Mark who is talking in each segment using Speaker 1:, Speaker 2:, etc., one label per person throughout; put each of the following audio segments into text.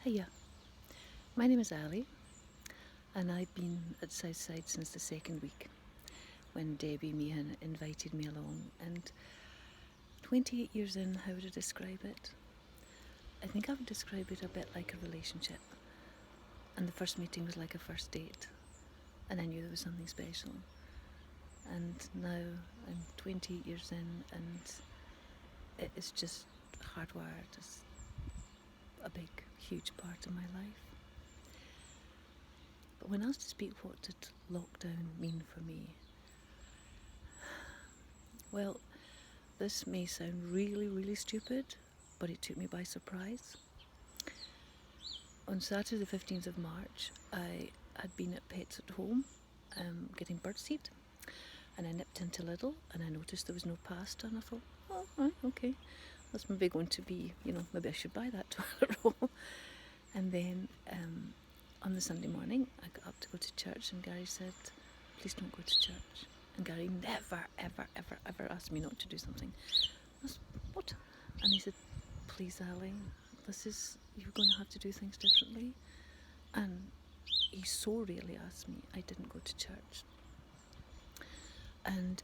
Speaker 1: Hiya, my name is Ali, and I've been at Southside since the second week when Debbie Meehan invited me along. And 28 years in, how would I describe it? I think I would describe it a bit like a relationship. And the first meeting was like a first date, and I knew there was something special. And now I'm 28 years in, and it is just hardwired as a big, huge part of my life. But when asked to speak, what did lockdown mean for me? Well, this may sound really, really stupid, but it took me by surprise. On Saturday the 15th of March, I had been at Pets at Home getting birdseed, and I nipped into Lidl and I noticed there was no pasta, and I thought, oh, right, okay, that's maybe going to be, maybe I should buy that toilet roll. And then on the Sunday morning, I got up to go to church, and Gary said, please don't go to church. And Gary never, ever, ever, ever asked me not to do something. I said, what? And he said, please, Ali, you're going to have to do things differently. And he so rarely asked me. I didn't go to church. And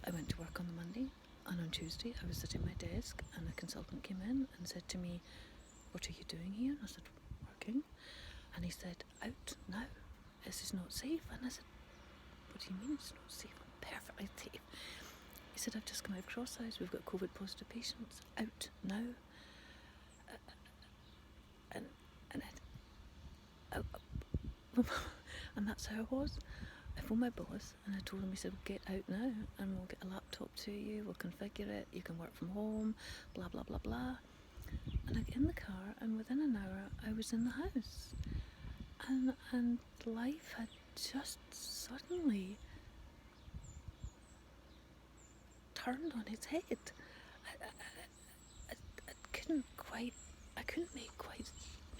Speaker 1: I went to work on the Monday, and on Tuesday I was sitting at my desk, and a consultant came in and said to me, what are you doing here? And I said, working. And he said, out now, this is not safe. And I said, what do you mean it's not safe? I'm perfectly safe. He said, I've just come out of Crosshouse, we've got COVID positive patients, out now. And that's how it was. I phoned my boss and I told him, he said, get out now and we'll get a laptop to you, we'll configure it, you can work from home, blah, blah, blah, blah. And I get in the car, and within an hour I was in the house. And life had just suddenly turned on its head. I couldn't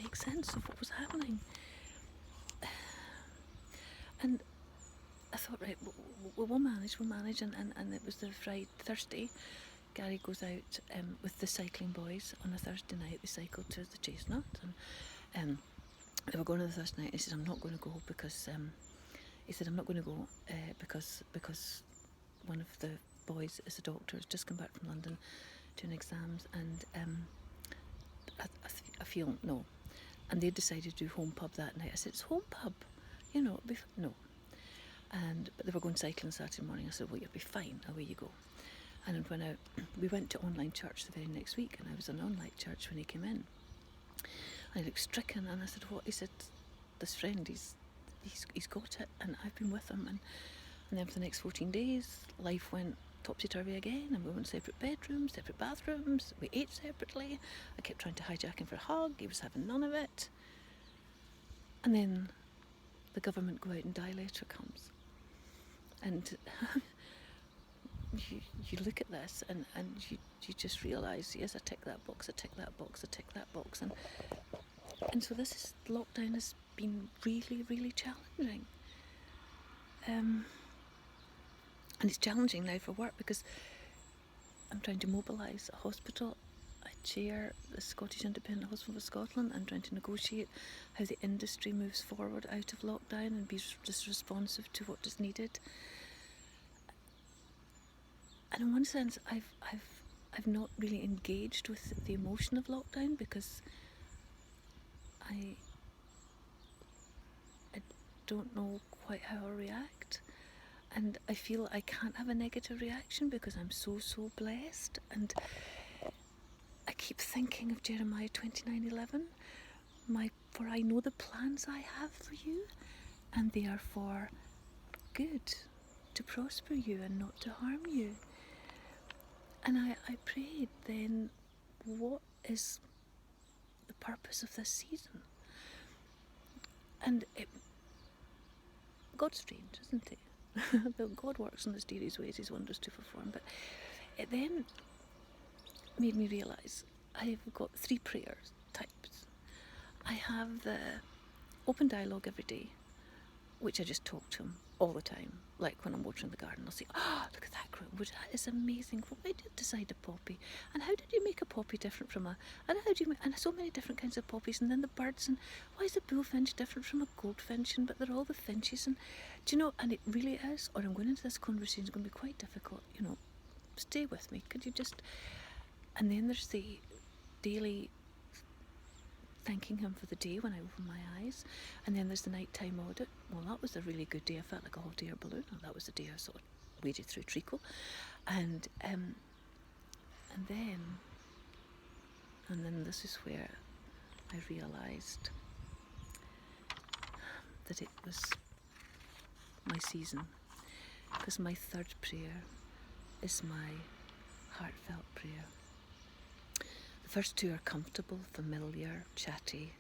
Speaker 1: make sense of what was happening. And I thought, right, we'll manage, and it was the Thursday. Gary goes out with the cycling boys on a Thursday night. They cycled to the Chestnut, and they were going on the Thursday night. And he said, I'm not going to go because because one of the boys is a doctor, has just come back from London doing exams, and I feel no. And they decided to do home pub that night. I said, it's home pub, no. But they were going cycling Saturday morning. I said, well, you'll be fine, away you go. And when we went to online church the very next week, and I was in online church when he came in. I looked stricken, and I said, what? He said, this friend, he's got it, and I've been with him. And then for the next 14 days, life went topsy-turvy again, and we were in separate bedrooms, separate bathrooms, we ate separately. I kept trying to hijack him for a hug, he was having none of it. And then the government go out and die letter comes. And you look at this, and you just realise, yes, I tick that box, I tick that box, I tick that box. And so lockdown has been really, really challenging. And it's challenging now for work because I'm trying to mobilise a hospital. I chair the Scottish Independent Hospital of Scotland. I'm trying to negotiate how the industry moves forward out of lockdown and be just responsive to what is needed. And in one sense, I've not really engaged with the emotion of lockdown because I don't know quite how I'll react. And I feel I can't have a negative reaction because I'm so blessed. And I keep thinking of Jeremiah 29:11. For I know the plans I have for you, and they are for good, to prosper you and not to harm you. And I prayed then, what is the purpose of this season? And God's strange, isn't he? God works in mysterious ways, his wonders to perform. But it then made me realise I've got 3 prayer types. I have the open dialogue every day, which I just talk to him all the time. Like when I'm watering the garden, I'll say, oh, look at that growing wood, that is amazing. Why did you decide a poppy? And how did you make a poppy different from and how do you make, and so many different kinds of poppies, and then the birds, and why is a bullfinch different from a goldfinch, but they're all the finches, and do you know, and it really is, or I'm going into this conversation, it's going to be quite difficult, stay with me, could you just, and then there's the daily thanking him for the day when I open my eyes, and then there's the nighttime audit. Well, that was a really good day. I felt like a hot air balloon. That was the day I sort of waded through treacle, and then this is where I realised that it was my season, because my third prayer is my heartfelt prayer. The first two are comfortable, familiar, chatty.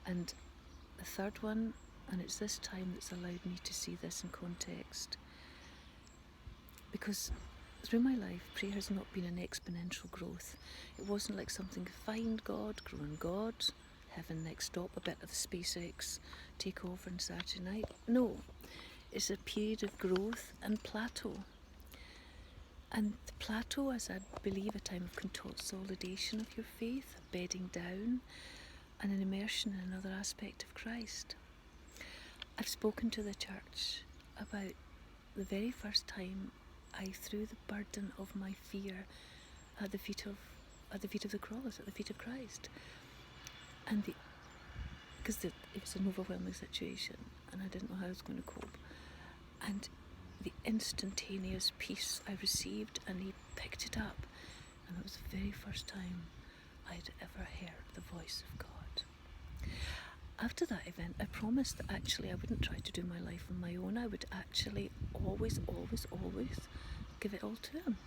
Speaker 1: And the third one, and it's this time that's allowed me to see this in context, because through my life, prayer has not been an exponential growth. It wasn't like something, find God, grow in God, heaven next stop, a bit of the SpaceX takeover on Saturday night. No, it's a period of growth and plateau. And the plateau is, I believe, a time of consolidation of your faith, a bedding down, and an immersion in another aspect of Christ. I've spoken to the church about the very first time I threw the burden of my fear at the feet of the cross, at the feet of Christ, and because it was an overwhelming situation, and I didn't know how I was going to cope, and the instantaneous peace I received, and he picked it up, and it was the very first time I'd ever heard the voice of God. After that event, I promised that actually I wouldn't try to do my life on my own. I would actually always give it all to him,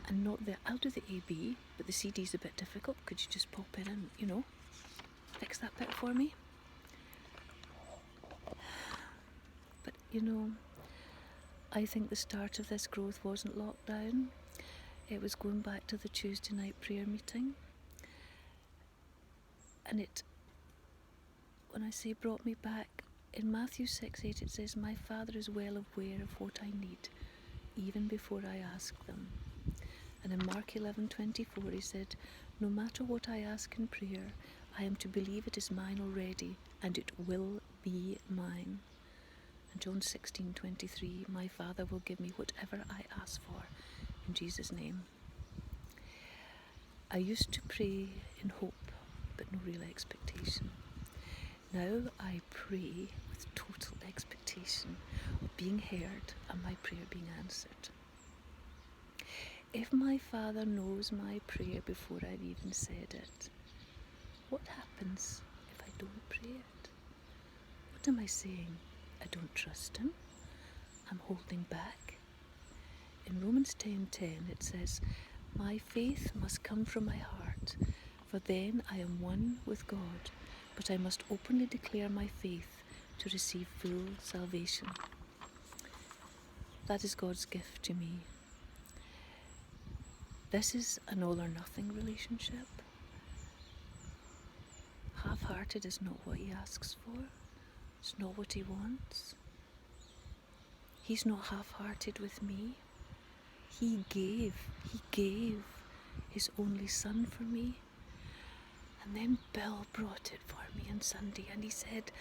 Speaker 1: and not that I'll do the AB, but the CD's a bit difficult. Could you just pop it in, fix that bit for me? But I think the start of this growth wasn't lockdown. It was going back to the Tuesday night prayer meeting. And when I say brought me back, in Matthew 6:8 it says, my Father is well aware of what I need, even before I ask them. And in Mark 11:24 he said, no matter what I ask in prayer, I am to believe it is mine already, and it will be mine. And John 16:23, my Father will give me whatever I ask for, in Jesus' name. I used to pray in hope, but no real expectation. Now I pray with total expectation of being heard and my prayer being answered. If my Father knows my prayer before I've even said it, what happens if I don't pray it? What am I saying? I don't trust him. I'm holding back. In Romans 10:10 it says, my faith must come from my heart, for then I am one with God, but I must openly declare my faith to receive full salvation. That is God's gift to me. This is an all or nothing relationship. Half-hearted is not what he asks for. It's not what he wants. He's not half-hearted with me. He gave his only son for me. And then Bill brought it for me on Sunday, and he said,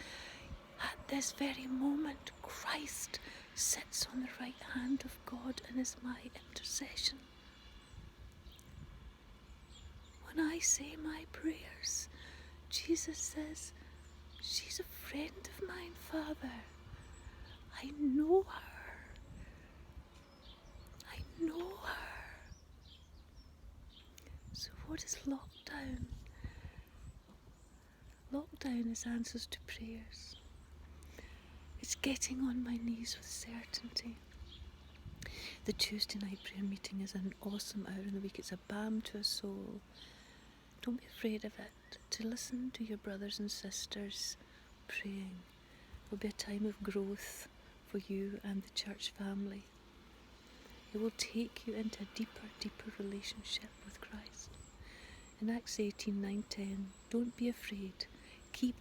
Speaker 1: at this very moment, Christ sits on the right hand of God and is my intercession. When I say my prayers, Jesus says, she's a friend of mine, Father. I know her. I know her. So what is lockdown? Lockdown is answers to prayers. It's getting on my knees with certainty. The Tuesday night prayer meeting is an awesome hour in the week. It's a balm to a soul. Don't be afraid of it. To listen to your brothers and sisters praying will be a time of growth for you and the church family. It will take you into a deeper relationship with Christ. In Acts 18:9-10, don't be afraid. Keep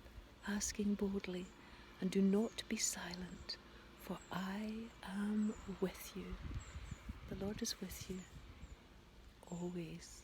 Speaker 1: asking boldly, and do not be silent, for I am with you. The Lord is with you always.